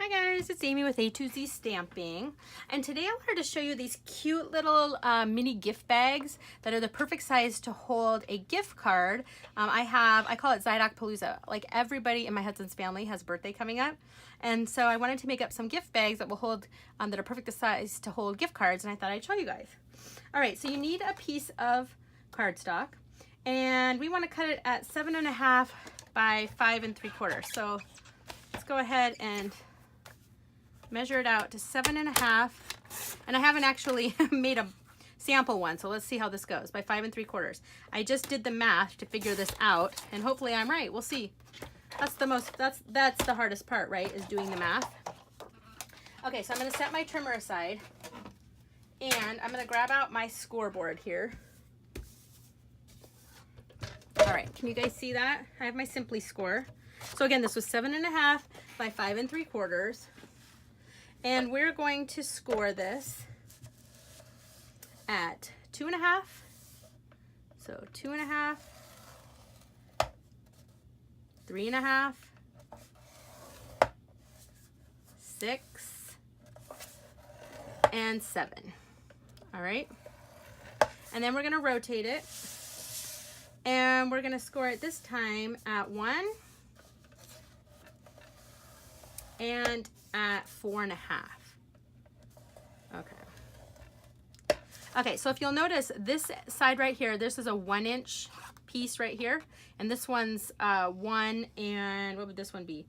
Hi guys, it's Amy with A2Z Stamping, and today I wanted to show you these cute little mini gift bags that are the perfect size to hold a gift card. I call it Zuydhoek Palooza. Like everybody in my husband's family has a birthday coming up, and so I wanted to make up some gift bags that will hold, that are perfect size to hold gift cards, and I thought I'd show you guys. All right, so you need a piece of cardstock, and we want to cut it at 7.5 by 5 3/4. So let's go ahead and measure it out to 7.5, and I haven't actually made a sample one, so let's see how this goes. By 5 3/4. I just did the math to figure this out, and hopefully I'm right. We'll see. That's the hardest part, right? Is doing the math. Okay, so I'm gonna set my trimmer aside, and I'm gonna grab out my scoreboard here. All right, can you guys see that? I have my Simply score. So again, this was 7.5 by 5 3/4. And we're going to score this at 2.5. So 2.5, 3.5, 6, and 7. All right. And then we're going to rotate it. And we're going to score it this time at 1 and at 4.5. Okay, so if you'll notice this side right here, this is a 1-inch piece right here, and this one's 1 and what would this one be?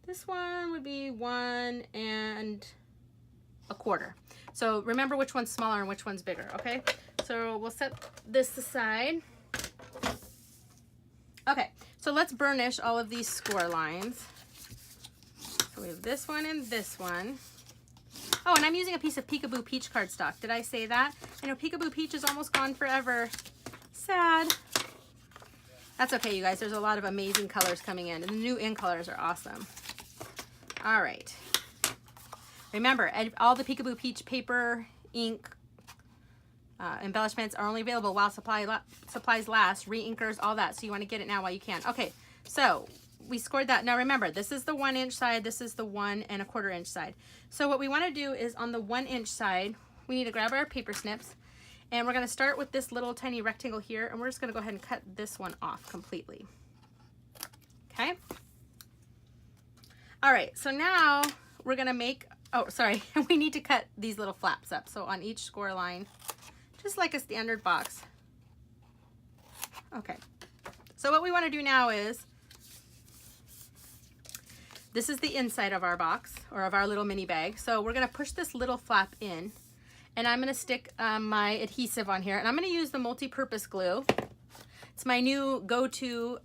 This one would be 1 1/4. So remember which one's smaller and which one's bigger. Okay, so we'll set this aside. Okay, so let's burnish all of these score lines. So we have this one and this one. Oh, and I'm using a piece of Peekaboo Peach cardstock. Did I say that? I know Peekaboo Peach is almost gone forever. Sad. That's okay, you guys. There's a lot of amazing colors coming in, and the new in colors are awesome. All right. Remember, all the Peekaboo Peach paper, ink, embellishments are only available while supplies last. Re-inkers, all that. So you want to get it now while you can. Okay, so we scored that. Now remember, this is the 1-inch side, this is the 1 1/4 inch side. So what we want to do is on the 1-inch side, we need to grab our paper snips, and we're going to start with this little tiny rectangle here, and we're just going to go ahead and cut this one off completely. Okay. All right, so now we're going to make, oh, sorry, we need to cut these little flaps up. So on each score line, just like a standard box. Okay. So what we want to do now is, this is the inside of our box, or of our little mini bag. So we're gonna push this little flap in, and I'm gonna stick my adhesive on here, and I'm gonna use the multi-purpose glue. It's my new go-to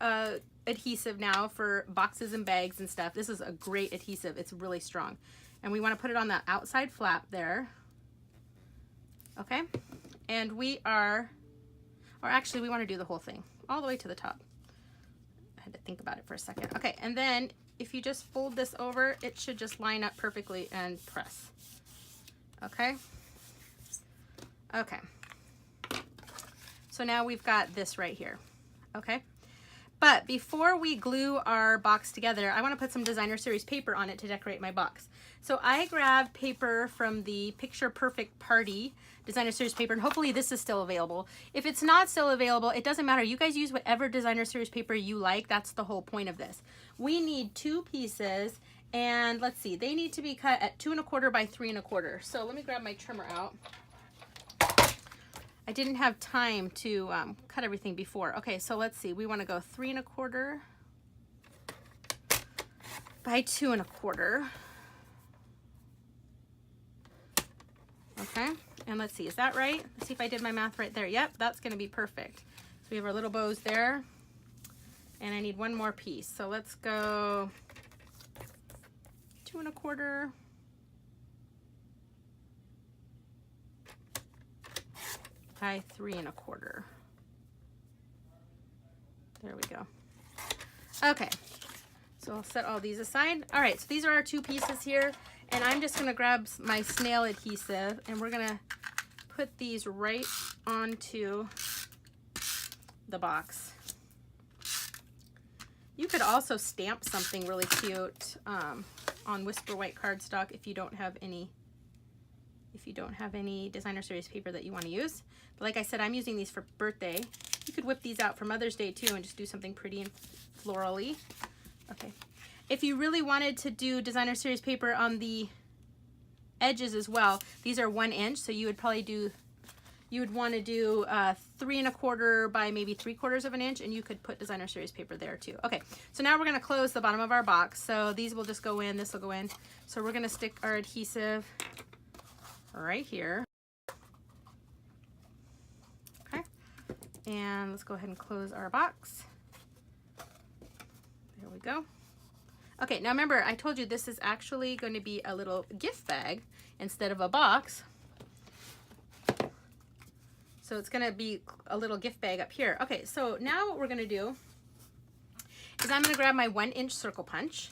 adhesive now for boxes and bags and stuff. This is a great adhesive. It's really strong. And we wanna put it on the outside flap there. Okay, and we wanna do the whole thing, all the way to the top. I had to think about it for a second. Okay, and then if you just fold this over, it should just line up perfectly and press. Okay? Okay. So now we've got this right here. Okay? But before we glue our box together, I want to put some Designer Series paper on it to decorate my box. So I grabbed paper from the Picture Perfect Party Designer Series paper, and hopefully this is still available. If it's not still available, it doesn't matter. You guys use whatever Designer Series paper you like. That's the whole point of this. We need 2 pieces, and let's see, they need to be cut at 2 1/4 by 3 1/4. So let me grab my trimmer out. I didn't have time to cut everything before. Okay, so let's see. We want to go 3 1/4 by 2 1/4. Okay, and let's see. Is that right? Let's see if I did my math right there. Yep, that's going to be perfect. So we have our little bows there, and I need one more piece. So let's go 2 1/4. By 3 1/4. There we go. Okay, so I'll set all these aside. All right, so these are our 2 pieces here, and I'm just gonna grab my snail adhesive, and we're gonna put these right onto the box. You could also stamp something really cute on Whisper White cardstock if you don't have any designer series paper that you want to use. But like I said, I'm using these for birthday. You could whip these out for Mother's Day too and just do something pretty and florally. Okay. If you really wanted to do designer series paper on the edges as well, these are 1 inch, so you would probably do, you would want to do 3 1/4 by maybe 3/4 of an inch, and you could put designer series paper there too. Okay, so now we're going to close the bottom of our box. So these will just go in, this will go in. So we're going to stick our adhesive right here. Okay, and let's go ahead and close our box. There we go. Okay, now remember, I told you this is actually going to be a little gift bag instead of a box. So it's going to be a little gift bag up here. Okay, so now what we're going to do is I'm going to grab my 1 inch circle punch.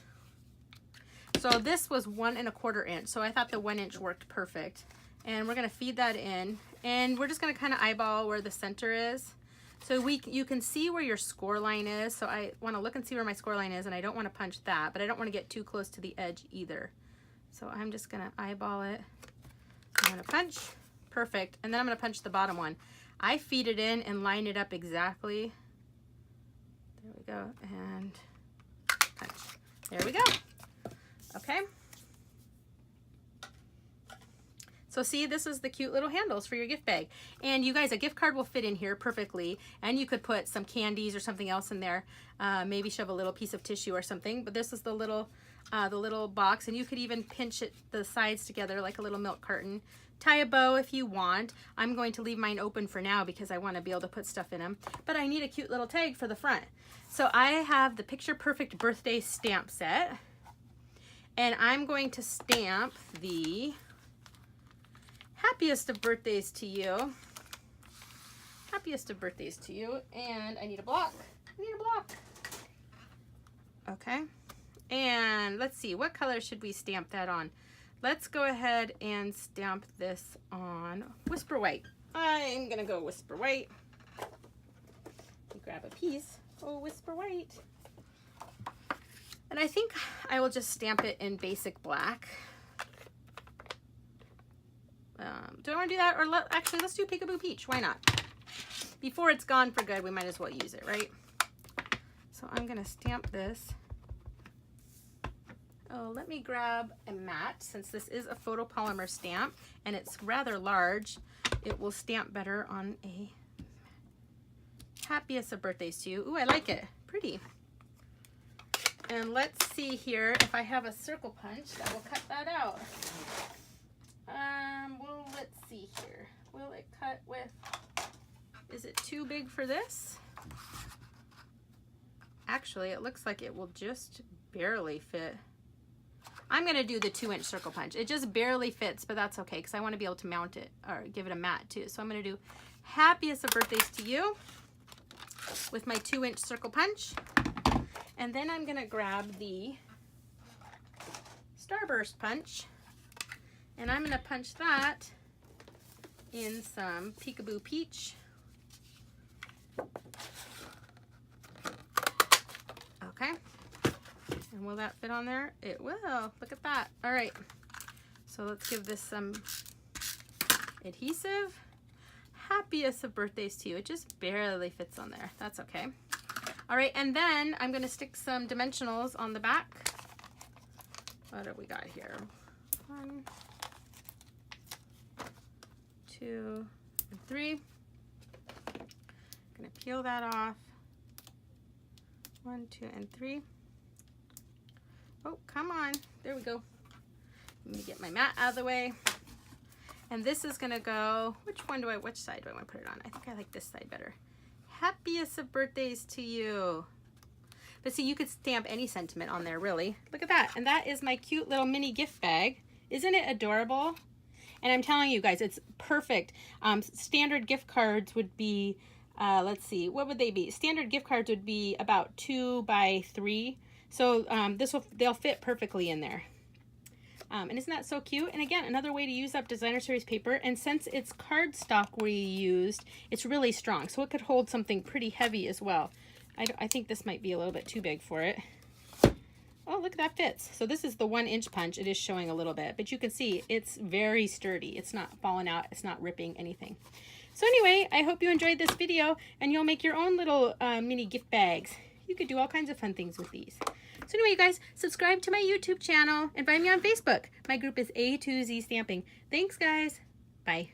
So this was 1 1/4 inch, so I thought the 1 inch worked perfect. And we're going to feed that in, and we're just going to kind of eyeball where the center is. So you can see where your score line is. So I want to look and see where my score line is, and I don't want to punch that, but I don't want to get too close to the edge either. So I'm just going to eyeball it. I'm going to punch. Perfect. And then I'm going to punch the bottom one. I feed it in and line it up exactly. There we go. And punch. There we go. Okay. So see, this is the cute little handles for your gift bag. And you guys, a gift card will fit in here perfectly. And you could put some candies or something else in there. Maybe shove a little piece of tissue or something. But this is the little box. And you could even pinch it, the sides together like a little milk carton. Tie a bow if you want. I'm going to leave mine open for now because I want to be able to put stuff in them. But I need a cute little tag for the front. So I have the Picture Perfect birthday stamp set. And I'm going to stamp the happiest of birthdays to you. Happiest of birthdays to you. And I need a block. I need a block. Okay. And let's see, what color should we stamp that on? Let's go ahead and stamp this on Whisper White. I'm gonna go Whisper White. Grab a piece. Oh, Whisper White. And I think I will just stamp it in basic black. Do I want to do that? Or actually, let's do Peekaboo Peach. Why not? Before it's gone for good, we might as well use it, right? So I'm going to stamp this. Oh, let me grab a mat. Since this is a photopolymer stamp and it's rather large, it will stamp better on a happiest of birthdays to you. Ooh, I like it. Pretty. And let's see here if I have a circle punch that will cut that out. Well, let's see here. Will it cut with, is it too big for this? Actually, it looks like it will just barely fit. I'm going to do the 2 inch circle punch. It just barely fits, but that's okay because I want to be able to mount it or give it a mat too. So I'm going to do happiest of birthdays to you with my 2 inch circle punch. And then I'm going to grab the Starburst punch. And I'm going to punch that in some Peekaboo Peach. Okay. And will that fit on there? It will. Look at that. All right. So let's give this some adhesive. Happiest of birthdays to you. It just barely fits on there. That's okay. All right. And then I'm going to stick some dimensionals on the back. What do we got here? 1, 2, and 3. I'm going to peel that off. 1, 2, and 3. Oh, come on. There we go. Let me get my mat out of the way. And this is going to go, which side do I want to put it on? I think I like this side better. Happiest of birthdays to you. But see, you could stamp any sentiment on there, really. Look at that. And that is my cute little mini gift bag. Isn't it adorable? And I'm telling you guys, it's perfect. Standard gift cards would be, let's see, what would they be? Standard gift cards would be about 2 by 3. So they'll fit perfectly in there. And isn't that so cute? And again, another way to use up designer series paper. And since it's cardstock we used, it's really strong. So it could hold something pretty heavy as well. I think this might be a little bit too big for it. Oh, look, that fits. So this is the 1-inch punch. It is showing a little bit, but you can see it's very sturdy. It's not falling out. It's not ripping anything. So anyway, I hope you enjoyed this video and you'll make your own little mini gift bags. You could do all kinds of fun things with these. So anyway, you guys, subscribe to my YouTube channel and find me on Facebook. My group is A to Z Stamping. Thanks, guys. Bye.